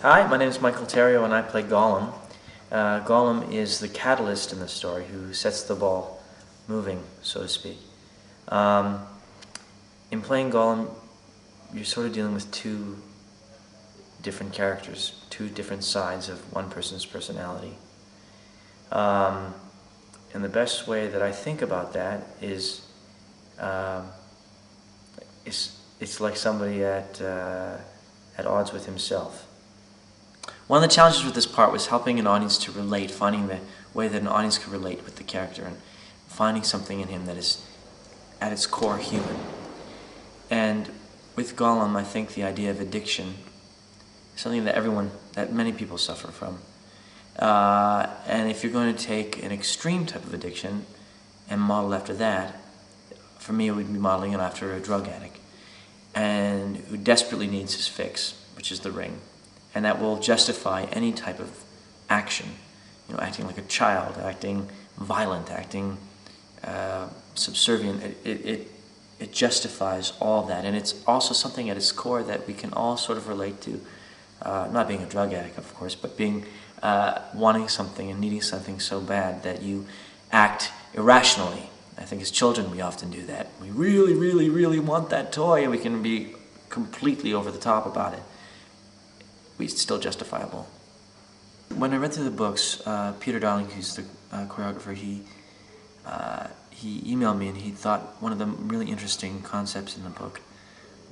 Hi, my name is Michael Thierrault and I play Gollum. Gollum is the catalyst in the story who sets the ball moving, so to speak. In playing Gollum, you're sort of dealing with two different characters, two different sides of one person's personality. And the best way that I think about that is it's like somebody at odds with himself. One of the challenges with this part was helping an audience to relate, finding the way that an audience could relate with the character and finding something in him that is at its core human. And with Gollum, I think the idea of addiction is something that many people suffer from. And if you're going to take an extreme type of addiction and model after that, for me it would be modeling it after a drug addict and who desperately needs his fix, which is the ring. And that will justify any type of action, acting like a child, acting violent, acting subservient. It justifies all that, and it's also something at its core that we can all sort of relate to. Not being a drug addict, of course, but being wanting something and needing something so bad that you act irrationally. I think as children we often do that. We really, really, really want that toy, and we can be completely over the top about it. It's still justifiable. When I read through the books, Peter Darling, who's the choreographer, he emailed me and he thought one of the really interesting concepts in the book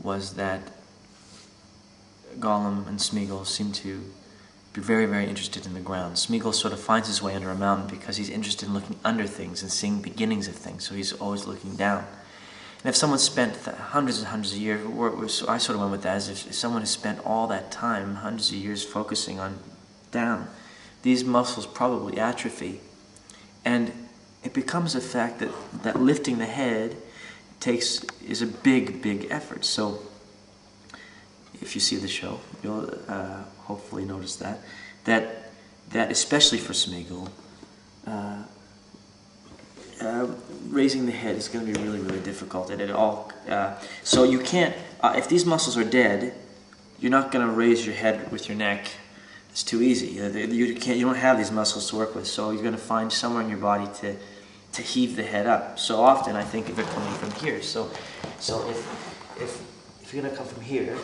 was that Gollum and Smeagol seem to be very, very interested in the ground. Smeagol sort of finds his way under a mountain because he's interested in looking under things and seeing beginnings of things, so he's always looking down. And if someone spent hundreds and hundreds of years, I sort of went with that, as if someone has spent all that time, hundreds of years, focusing on down, these muscles probably atrophy. And it becomes a fact that lifting the head is a big, big effort. So if you see the show, you'll hopefully notice that especially for Smeagol, raising the head is going to be really, really difficult, and so you can't. If these muscles are dead, you're not going to raise your head with your neck. It's too easy. You don't have these muscles to work with, so you're going to find somewhere in your body to heave the head up. So often, I think of it coming from here. So if you're going to come from here,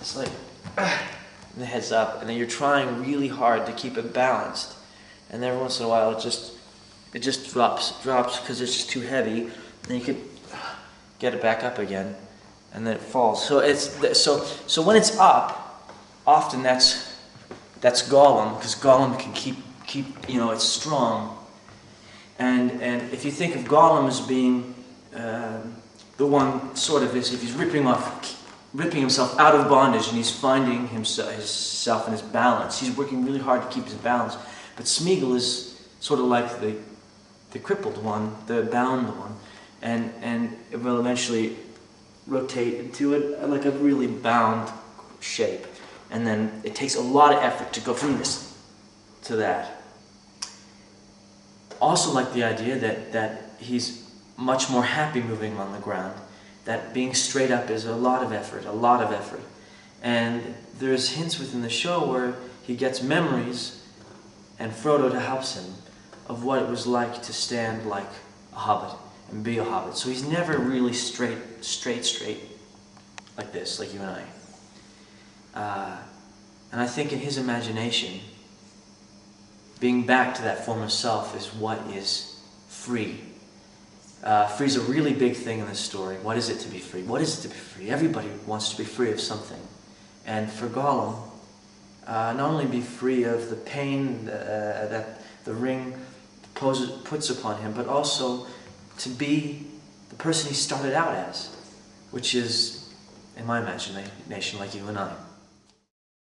it's like and the head's up, and then you're trying really hard to keep it balanced, and every once in a while it just drops because it's just too heavy, and then you could get it back up again, and then it falls. So when it's up, often that's Gollum, because Gollum can keep it's strong. And if you think of Gollum as being the one sort of if he's ripping himself out of bondage and he's finding himself and his balance, he's working really hard to keep his balance. But Smeagol is sort of like the crippled one, the bound one, and it will eventually rotate into like a really bound shape, and then it takes a lot of effort to go from this to that. Also, like the idea that he's much more happy moving on the ground, that being straight up is a lot of effort, and there's hints within the show where he gets memories, and Frodo helps him, of what it was like to stand like a hobbit and be a hobbit. So he's never really straight like this, like you and I. And I think in his imagination, being back to that former self is what is free. Free is a really big thing in this story. What is it to be free? What is it to be free? Everybody wants to be free of something. And for Gollum, not only be free of the pain that the ring puts upon him, but also to be the person he started out as, which is, in my imagination, like you and I.